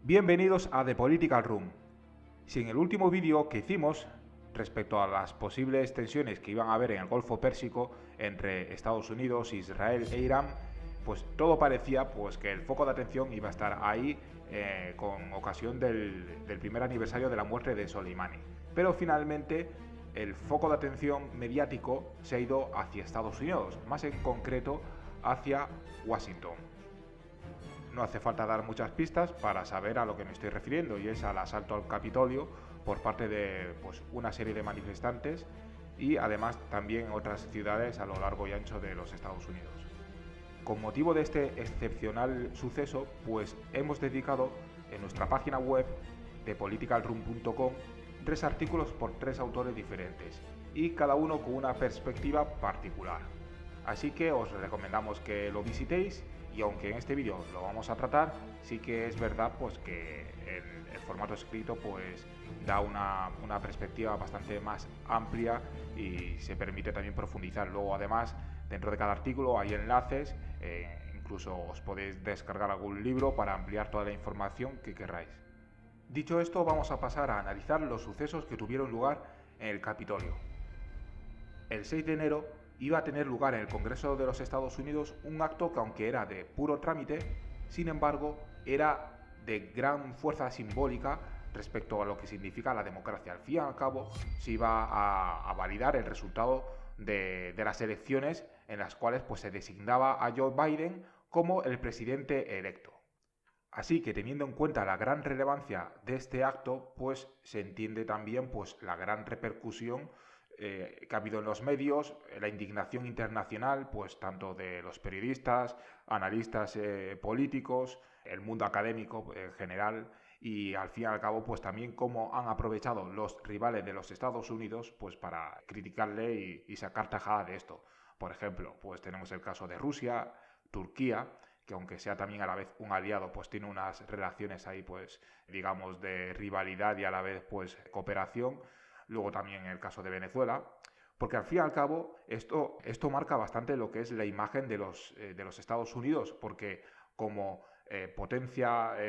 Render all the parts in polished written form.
Bienvenidos a The Political Room. Si en el último vídeo que hicimos respecto a las posibles tensiones que iban a haber en el Golfo Pérsico entre Estados Unidos, Israel e Irán, pues todo parecía pues que el foco de atención iba a estar ahí con ocasión del primer aniversario de la muerte de Soleimani. Pero finalmente el foco de atención mediático se ha ido hacia Estados Unidos, más en concreto hacia Washington. No hace falta dar muchas pistas para saber a lo que me estoy refiriendo, y es al asalto al Capitolio por parte de una serie de manifestantes y además también en otras ciudades a lo largo y ancho de los Estados Unidos. Con motivo de este excepcional suceso, pues hemos dedicado en nuestra página web de politicalroom.com 3 artículos por 3 autores diferentes y cada uno con una perspectiva particular. Así que os recomendamos que lo visitéis, y aunque en este vídeo lo vamos a tratar, sí que es verdad pues que el formato escrito pues da una perspectiva bastante más amplia y se permite también profundizar. Luego además dentro de cada artículo hay enlaces, incluso os podéis descargar algún libro para ampliar toda la información que queráis. Dicho esto, vamos a pasar a analizar los sucesos que tuvieron lugar en el Capitolio. El 6 de enero iba a tener lugar en el Congreso de los Estados Unidos un acto que, aunque era de puro trámite, sin embargo era de gran fuerza simbólica respecto a lo que significa la democracia. Al fin y al cabo se iba a validar el resultado de las elecciones en las cuales pues, se designaba a Joe Biden como el presidente electo. Así que, teniendo en cuenta la gran relevancia de este acto, pues se entiende también pues, la gran repercusión que ha habido en los medios, la indignación internacional, pues tanto de los periodistas, analistas políticos, el mundo académico en general, y al fin y al cabo pues también cómo han aprovechado los rivales de los Estados Unidos pues para criticarle y sacar tajada de esto. Por ejemplo, pues tenemos el caso de Rusia, Turquía, que aunque sea también a la vez un aliado, pues tiene unas relaciones ahí pues digamos de rivalidad y a la vez pues cooperación. Luego también el caso de Venezuela, porque al fin y al cabo esto marca bastante lo que es la imagen de los Estados Unidos, porque como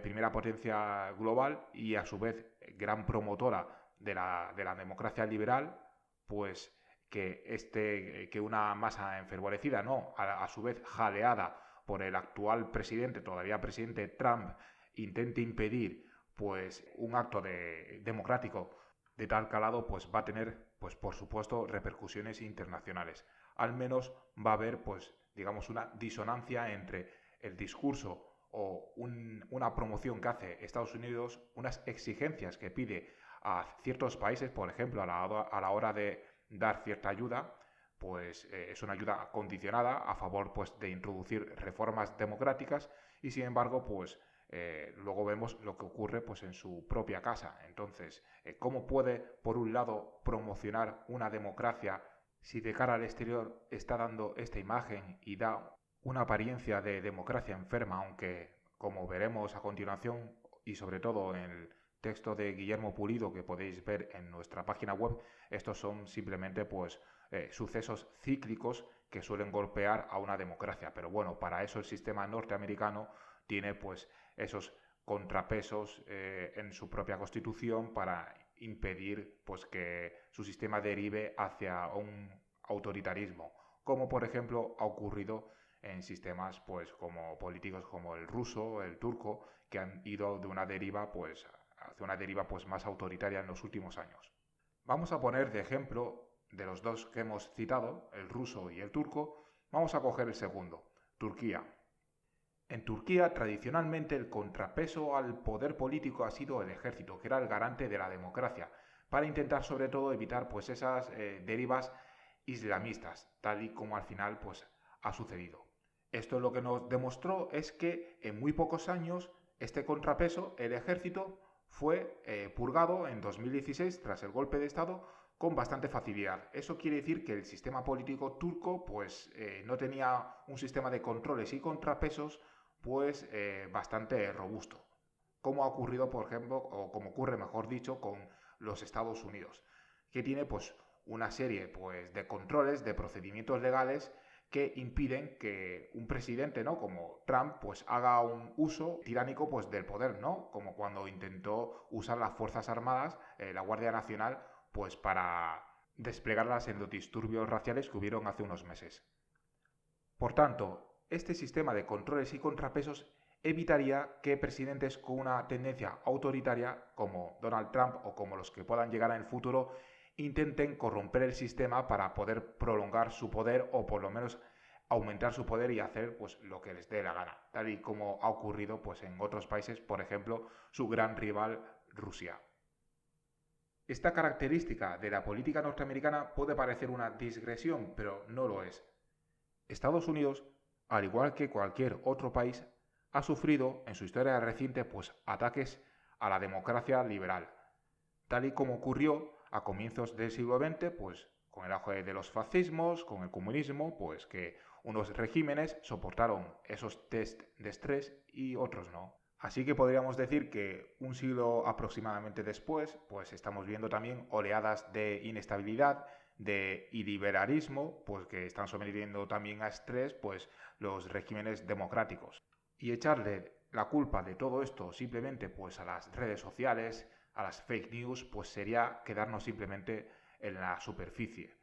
primera potencia global y a su vez gran promotora de la democracia liberal, pues que una masa enfervorecida, ¿no? A su vez jaleada por el actual presidente, todavía presidente Trump, intente impedir pues un acto democrático de tal calado, pues va a tener, pues por supuesto, repercusiones internacionales. Al menos va a haber, pues, digamos, una disonancia entre el discurso o una promoción que hace Estados Unidos, unas exigencias que pide a ciertos países, por ejemplo, a la hora de dar cierta ayuda, pues es una ayuda condicionada a favor pues, de introducir reformas democráticas, y sin embargo, pues luego vemos lo que ocurre pues, en su propia casa. Entonces, ¿cómo puede, por un lado, promocionar una democracia si de cara al exterior está dando esta imagen y da una apariencia de democracia enferma, aunque, como veremos a continuación, y sobre todo en el texto de Guillermo Pulido que podéis ver en nuestra página web, estos son simplemente pues sucesos cíclicos que suelen golpear a una democracia. Pero bueno, para eso el sistema norteamericano tiene pues esos contrapesos en su propia constitución para impedir pues que su sistema derive hacia un autoritarismo, como por ejemplo ha ocurrido en sistemas pues como políticos como el ruso, el turco, que han ido de una deriva pues hacia una deriva pues más autoritaria en los últimos años. Vamos a poner de ejemplo de los dos que hemos citado, el ruso y el turco, vamos a coger el segundo, Turquía. En Turquía, tradicionalmente, el contrapeso al poder político ha sido el ejército, que era el garante de la democracia, para intentar sobre todo evitar pues esas derivas islamistas, tal y como al final pues ha sucedido. Esto lo que nos demostró es que en muy pocos años este contrapeso, el ejército, fue purgado en 2016 tras el golpe de Estado con bastante facilidad. Eso quiere decir que el sistema político turco pues no tenía un sistema de controles y contrapesos pues bastante robusto, como ha ocurrido, por ejemplo, o como ocurre, mejor dicho, con los Estados Unidos, que tiene pues una serie pues de controles, de procedimientos legales que impiden que un presidente, ¿no?, como Trump, pues haga un uso tiránico, pues, del poder, ¿no? Como cuando intentó usar las Fuerzas Armadas, la Guardia Nacional, pues para desplegarlas en los disturbios raciales que hubieron hace unos meses. Por tanto, este sistema de controles y contrapesos evitaría que presidentes con una tendencia autoritaria, como Donald Trump o como los que puedan llegar en el futuro, intenten corromper el sistema para poder prolongar su poder o por lo menos aumentar su poder y hacer pues lo que les dé la gana, tal y como ha ocurrido pues en otros países, por ejemplo, su gran rival Rusia. Esta característica de la política norteamericana puede parecer una digresión, pero no lo es. Estados Unidos, al igual que cualquier otro país, ha sufrido en su historia reciente pues ataques a la democracia liberal, tal y como ocurrió a comienzos del siglo XX, pues con el auge de los fascismos, con el comunismo, pues que unos regímenes soportaron esos test de estrés y otros no. Así que podríamos decir que un siglo aproximadamente después, pues estamos viendo también oleadas de inestabilidad, de iliberalismo, pues que están sometiendo también a estrés pues los regímenes democráticos. Y echarle la culpa de todo esto simplemente pues a las redes sociales, a las fake news, pues sería quedarnos simplemente en la superficie,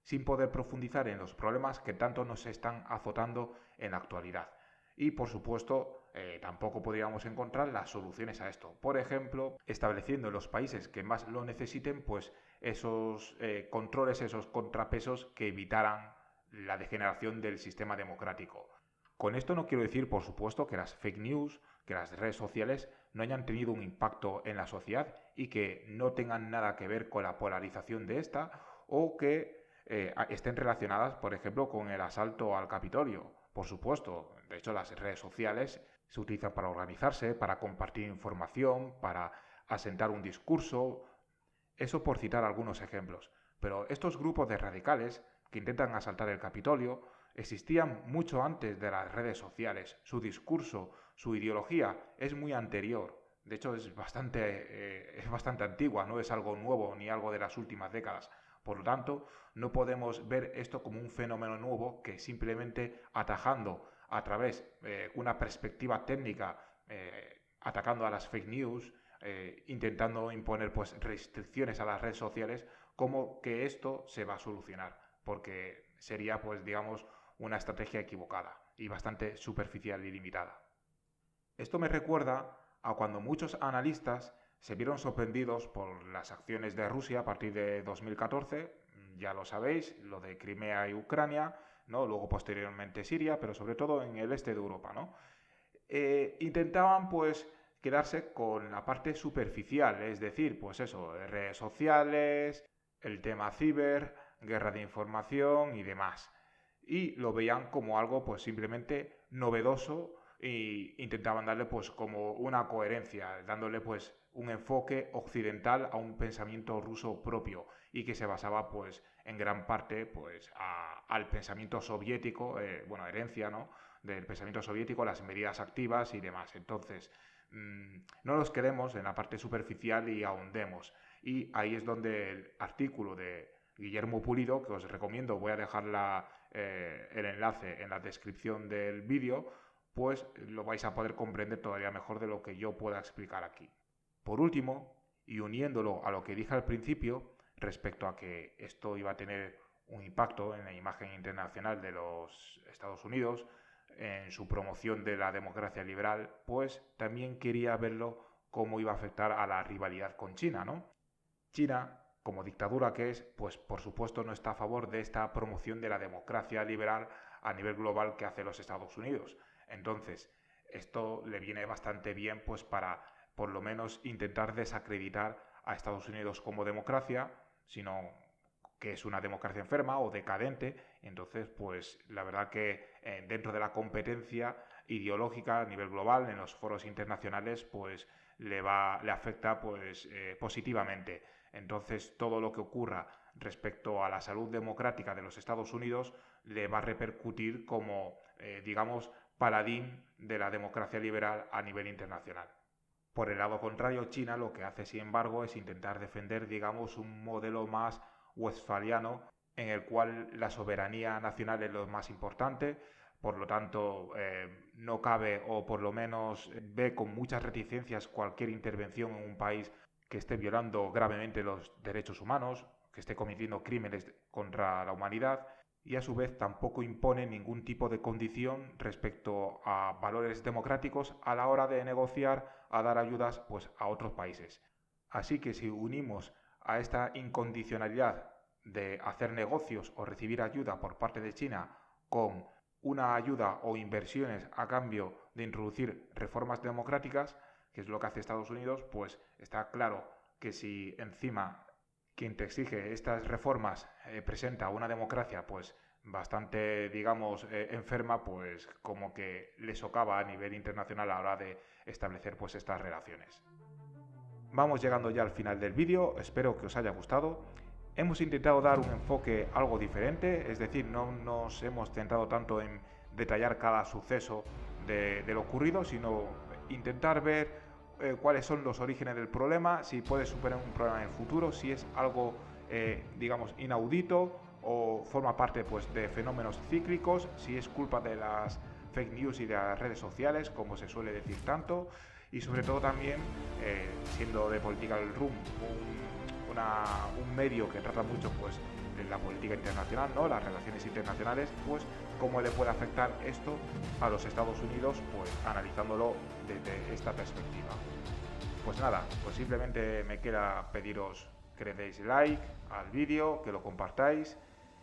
sin poder profundizar en los problemas que tanto nos están azotando en la actualidad. Y por supuesto, tampoco podríamos encontrar las soluciones a esto. Por ejemplo, estableciendo en los países que más lo necesiten, pues esos controles, esos contrapesos que evitaran la degeneración del sistema democrático. Con esto no quiero decir, por supuesto, que las fake news, que las redes sociales no hayan tenido un impacto en la sociedad y que no tengan nada que ver con la polarización de esta o que estén relacionadas, por ejemplo, con el asalto al Capitolio. Por supuesto, de hecho las redes sociales se utilizan para organizarse, para compartir información, para asentar un discurso, eso por citar algunos ejemplos. Pero estos grupos de radicales que intentan asaltar el Capitolio existían mucho antes de las redes sociales. Su discurso, su ideología es muy anterior. De hecho, es bastante antigua, no es algo nuevo ni algo de las últimas décadas. Por lo tanto, no podemos ver esto como un fenómeno nuevo que simplemente atajando a través de una perspectiva técnica, atacando a las fake news, intentando imponer pues restricciones a las redes sociales, como que esto se va a solucionar, porque sería pues digamos una estrategia equivocada y bastante superficial y limitada. Esto me recuerda a cuando muchos analistas se vieron sorprendidos por las acciones de Rusia a partir de 2014, ya lo sabéis, lo de Crimea y Ucrania, ¿no? Luego posteriormente Siria, pero sobre todo en el este de Europa, ¿no? Intentaban pues quedarse con la parte superficial, es decir, pues eso, redes sociales, el tema ciber, guerra de información y demás. Y lo veían como algo pues simplemente novedoso e intentaban darle pues como una coherencia, dándole pues un enfoque occidental a un pensamiento ruso propio y que se basaba pues en gran parte pues al pensamiento soviético, herencia, ¿no?, del pensamiento soviético, las medidas activas y demás. Entonces, no nos quedemos en la parte superficial y ahondemos. Y ahí es donde el artículo de Guillermo Pulido, que os recomiendo, voy a dejar el enlace en la descripción del vídeo, pues lo vais a poder comprender todavía mejor de lo que yo pueda explicar aquí. Por último, y uniéndolo a lo que dije al principio, respecto a que esto iba a tener un impacto en la imagen internacional de los Estados Unidos, en su promoción de la democracia liberal, pues también quería verlo cómo iba a afectar a la rivalidad con China, ¿no? China, como dictadura que es, pues por supuesto no está a favor de esta promoción de la democracia liberal a nivel global que hace los Estados Unidos. Entonces, esto le viene bastante bien pues para por lo menos intentar desacreditar a Estados Unidos como democracia, sino que es una democracia enferma o decadente. Entonces, pues la verdad que dentro de la competencia ideológica a nivel global, en los foros internacionales, pues le afecta pues positivamente. Entonces, todo lo que ocurra respecto a la salud democrática de los Estados Unidos le va a repercutir como, digamos, paladín de la democracia liberal a nivel internacional. Por el lado contrario, China lo que hace, sin embargo, es intentar defender, digamos, un modelo más westfaliano en el cual la soberanía nacional es lo más importante. Por lo tanto, no cabe, o por lo menos ve con muchas reticencias, cualquier intervención en un país que esté violando gravemente los derechos humanos, que esté cometiendo crímenes contra la humanidad, y a su vez tampoco impone ningún tipo de condición respecto a valores democráticos a la hora de negociar, a dar ayudas pues, a otros países. Así que si unimos a esta incondicionalidad de hacer negocios o recibir ayuda por parte de China con una ayuda o inversiones a cambio de introducir reformas democráticas, que es lo que hace Estados Unidos, pues está claro que si encima quien te exige estas reformas presenta una democracia pues bastante, digamos, enferma, pues como que le socava a nivel internacional a la hora de establecer pues estas relaciones. Vamos llegando ya al final del vídeo, espero que os haya gustado. Hemos intentado dar un enfoque algo diferente, es decir, no nos hemos centrado tanto en detallar cada suceso de lo ocurrido, sino intentar ver cuáles son los orígenes del problema, si puede superar un problema en el futuro, si es algo, digamos, inaudito o forma parte pues, de fenómenos cíclicos, si es culpa de las fake news y de las redes sociales, como se suele decir tanto, y sobre todo también, siendo de Political Room un medio que trata mucho pues de la política internacional, ¿no? Las relaciones internacionales, pues cómo le puede afectar esto a los Estados Unidos, pues analizándolo desde esta perspectiva. Pues nada, pues simplemente me queda pediros que le deis like al vídeo, que lo compartáis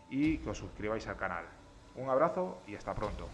y que os suscribáis al canal. Un abrazo y hasta pronto.